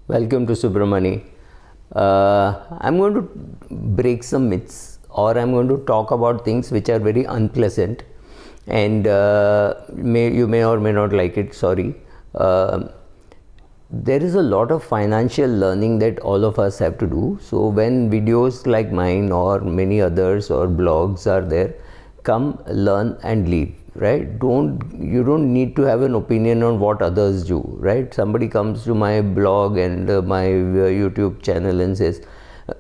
Welcome to Subramani. I'm going to break some myths, or I'm going to talk about things which are very unpleasant, and you may or may not like it. Sorry. There is a lot of financial learning that all of us have to do. So when videos like mine or many others or blogs are there, come, learn and leave. Right? You don't need to have an opinion on what others do. Right? Somebody comes to my blog and my YouTube channel and says,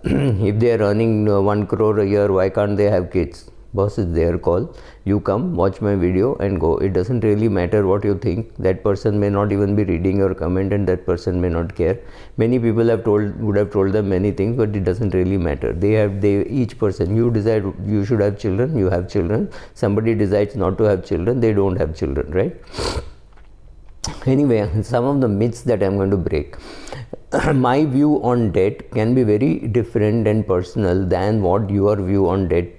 if they are earning 1 crore a year, why can't they have kids? Boss, is their call. You come, watch my video and go. It doesn't really matter what you think. That person may not even be reading your comment, and that person may not care. Many people would have told them many things, but it doesn't really matter. Each person, you decide you should have children, you have children. Somebody decides not to have children, they don't have children, right? Anyway, some of the myths that I'm going to break. My view on debt can be very different and personal than what your view on debt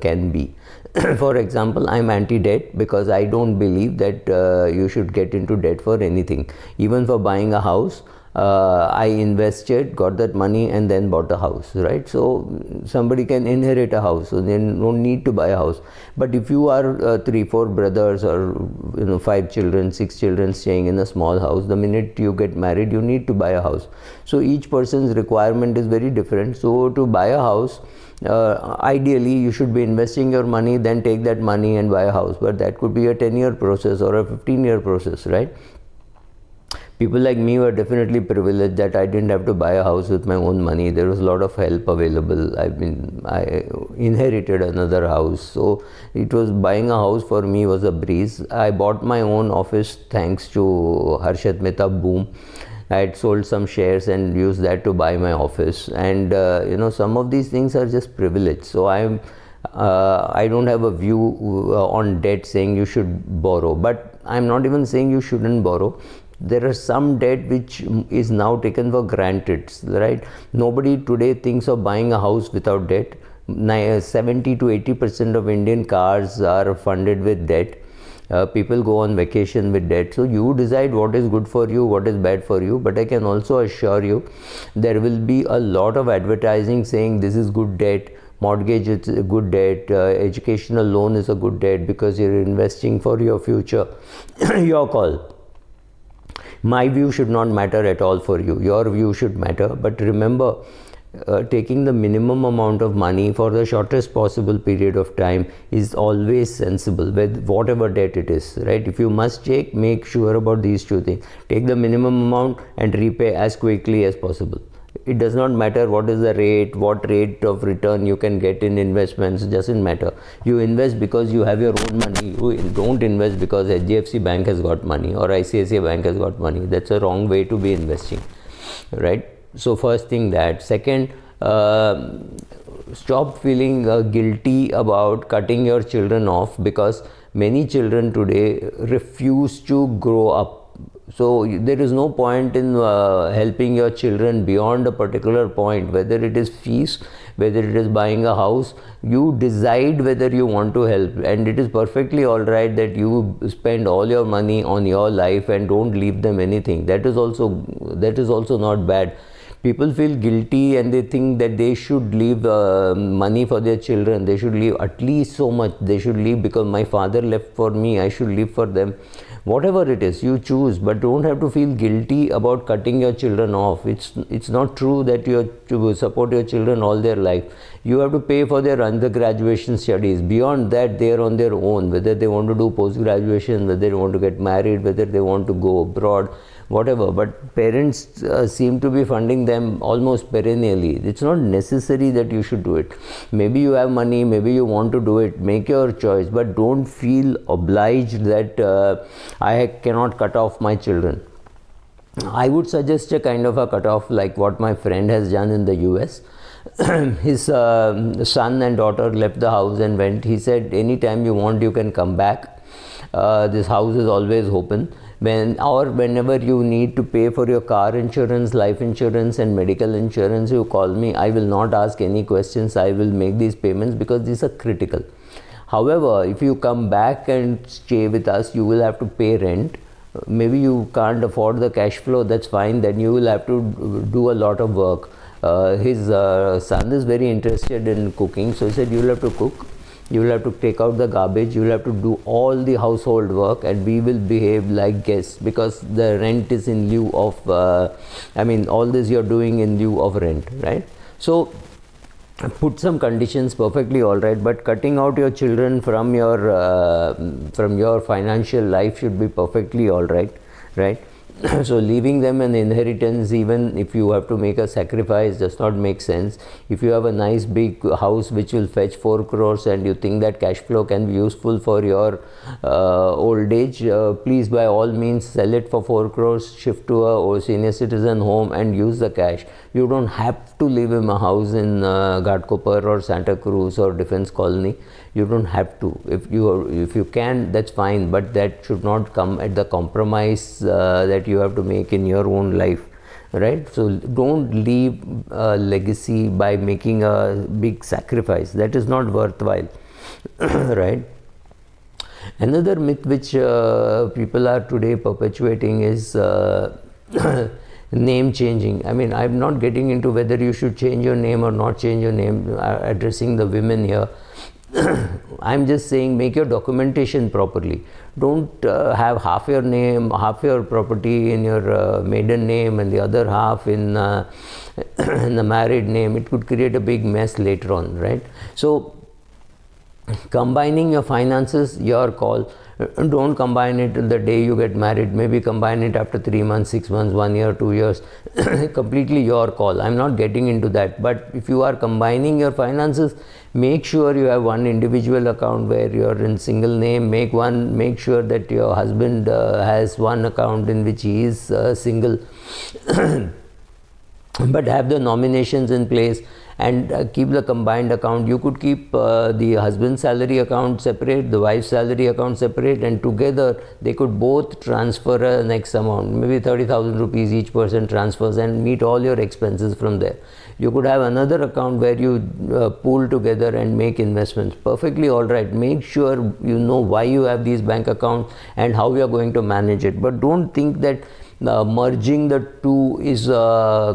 can be. For example, I'm anti-debt because I don't believe that you should get into debt for anything. Even for buying a house, I invested, got that money and then bought a house, right? So somebody can inherit a house, so they don't need to buy a house. But if you are 3-4 brothers or 5 children, 6 children staying in a small house, the minute you get married, you need to buy a house. So each person's requirement is very different. So to buy a house, ideally you should be investing your money, then take that money and buy a house. But that could be a 10-year process or a 15-year process, right? People like me were definitely privileged that I didn't have to buy a house with my own money. There was a lot of help available. I inherited another house, so it was buying a house for me was a breeze. I bought my own office thanks to Harshad Mehta boom. I had sold some shares and used that to buy my office, and some of these things are just privilege. So I don't have a view on debt saying you should borrow, but I'm not even saying you shouldn't borrow. There are some debt which is now taken for granted, right? Nobody today thinks of buying a house without debt. 70 to 80% of Indian cars are funded with debt. People go on vacation with debt. So you decide what is good for you, what is bad for you. But I can also assure you there will be a lot of advertising saying this is good debt, mortgage is a good debt, educational loan is a good debt because you're investing for your future. Your call. My view should not matter at all for you. Your view should matter. But remember, taking the minimum amount of money for the shortest possible period of time is always sensible with whatever debt it is, right? If you must take, make sure about these two things. Take the minimum amount and repay as quickly as possible. It does not matter what is the rate, what rate of return you can get in investments. It doesn't matter. You invest because you have your own money. You don't invest because HDFC Bank has got money or ICICI Bank has got money. That's a wrong way to be investing, right? So first thing that. Second, stop feeling guilty about cutting your children off, because many children today refuse to grow up. So there is no point in helping your children beyond a particular point, whether it is fees, whether it is buying a house. You decide whether you want to help, and it is perfectly all right that you spend all your money on your life and don't leave them anything. That is also not bad. People feel guilty and they think that they should leave money for their children. They should leave at least so much. They should leave because my father left for me, I should leave for them. Whatever it is, you choose, but don't have to feel guilty about cutting your children off. It's not true that you have to support your children all their life. You have to pay for their undergraduation studies. Beyond that, they are on their own, whether they want to do post-graduation, whether they want to get married, whether they want to go abroad, whatever. But parents seem to be funding them almost perennially. It's not necessary that you should do it. Maybe you have money, maybe you want to do it, make your choice, but don't feel obliged that I cannot cut off my children. I would suggest a kind of a cutoff like what my friend has done in the US. His son and daughter left the house and went. He said, anytime you want, you can come back. This house is always open. Whenever you need to pay for your car insurance, life insurance and medical insurance, you call me. I will not ask any questions. I will make these payments because these are critical. However, if you come back and stay with us, you will have to pay rent. maybe you can't afford the cash flow, that's fine, then you will have to do a lot of work. His son is very interested in cooking, so he said, you will have to cook, you will have to take out the garbage, you will have to do all the household work, and we will behave like guests, because the rent is in lieu of all this you're doing in lieu of rent, right? So put some conditions, perfectly all right, but cutting out your children from your financial life should be perfectly all right, right? So leaving them an inheritance, even if you have to make a sacrifice, does not make sense. If you have a nice big house which will fetch 4 crores and you think that cash flow can be useful for your old age, please by all means sell it for 4 crores, shift to a senior citizen home and use the cash. You don't have to live in a house in Ghatkopar or Santa Cruz or Defense Colony. You don't have to. If you can, that's fine, but that should not come at the compromise that you have to make in your own life, right? So don't leave a legacy by making a big sacrifice. That is not worthwhile, right? Another myth which people are today perpetuating is name changing. I'm not getting into whether you should change your name or not change your name, addressing the women here. I'm just saying, make your documentation properly. Don't have half your name, half your property in your maiden name and the other half in the married name. It could create a big mess later on, right? So combining your finances, your call. Don't combine it the day you get married. Maybe combine it after 3 months, 6 months, 1 year, 2 years. Completely your call. I'm not getting into that. But if you are combining your finances, make sure you have one individual account where you're in single name. Make sure that your husband has one account in which he is single. But have the nominations in place and keep the combined account. You could keep the husband's salary account separate, the wife's salary account separate, and together they could both transfer an X amount, maybe 30,000 rupees each person transfers, and meet all your expenses from there. You could have another account where you pool together and make investments. Perfectly all right. Make sure you know why you have these bank accounts and how you are going to manage it. But don't think that merging the two is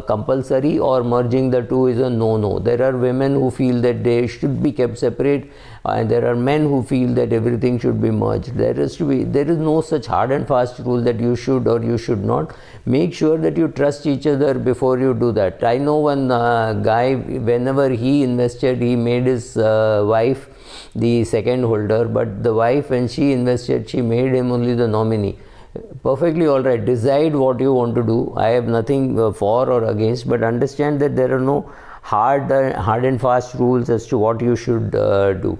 compulsory or merging the two is a no-no. There are women who feel that they should be kept separate, and there are men who feel that everything should be merged. There is no such hard and fast rule that you should or you should not. Make sure that you trust each other before you do that. I know one guy, whenever he invested, he made his wife the second holder, but the wife, when she invested, she made him only the nominee. Perfectly all right. Decide what you want to do. I have nothing for or against, but understand that there are no hard and fast rules as to what you should do.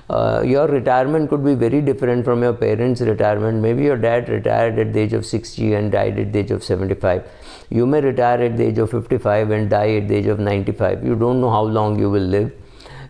Your retirement could be very different from your parents' retirement. Maybe your dad retired at the age of 60 and died at the age of 75. You may retire at the age of 55 and die at the age of 95. You don't know how long you will live.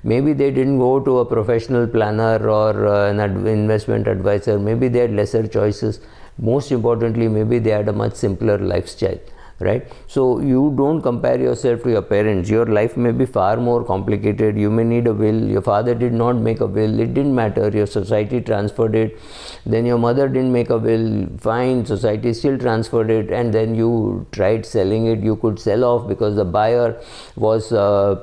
Maybe they didn't go to a professional planner or an investment advisor. Maybe they had lesser choices. Most importantly, maybe they had a much simpler lifestyle, right? So you don't compare yourself to your parents. Your life may be far more complicated. You may need a will. Your father did not make a will. It didn't matter. Your society transferred it. Then your mother didn't make a will. Fine, society still transferred it. And then you tried selling it. You could sell off because the buyer was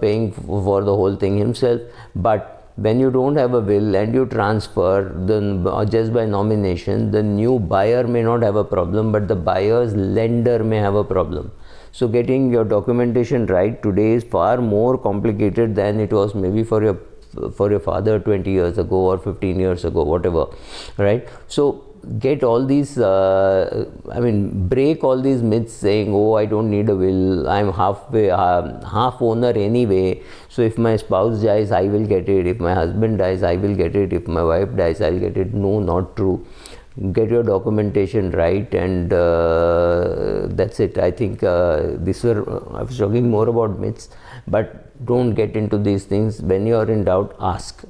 paying for the whole thing himself. But when you don't have a will and you transfer just by nomination, the new buyer may not have a problem, but the buyer's lender may have a problem. So getting your documentation right today is far more complicated than it was maybe for your father 20 years ago or 15 years ago, whatever, right? So get all these, break all these myths saying, oh, I don't need a will, I'm half owner anyway, so if my spouse dies, I will get it, if my husband dies, I will get it, if my wife dies, I'll get it. No, not true. Get your documentation right, and that's it. I think I was talking more about myths, but don't get into these things. When you are in doubt, ask.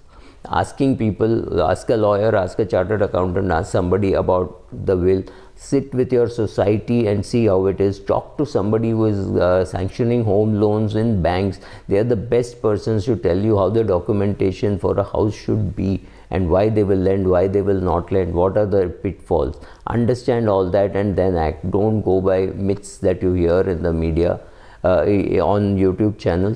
Asking people, ask a lawyer, ask a chartered accountant, ask somebody about the will. Sit with your society and see how it is. Talk to somebody who is sanctioning home loans in banks. They are the best persons to tell you how the documentation for a house should be and why they will lend, why they will not lend, what are the pitfalls. Understand all that and then act. Don't go by myths that you hear in the media, on YouTube channels.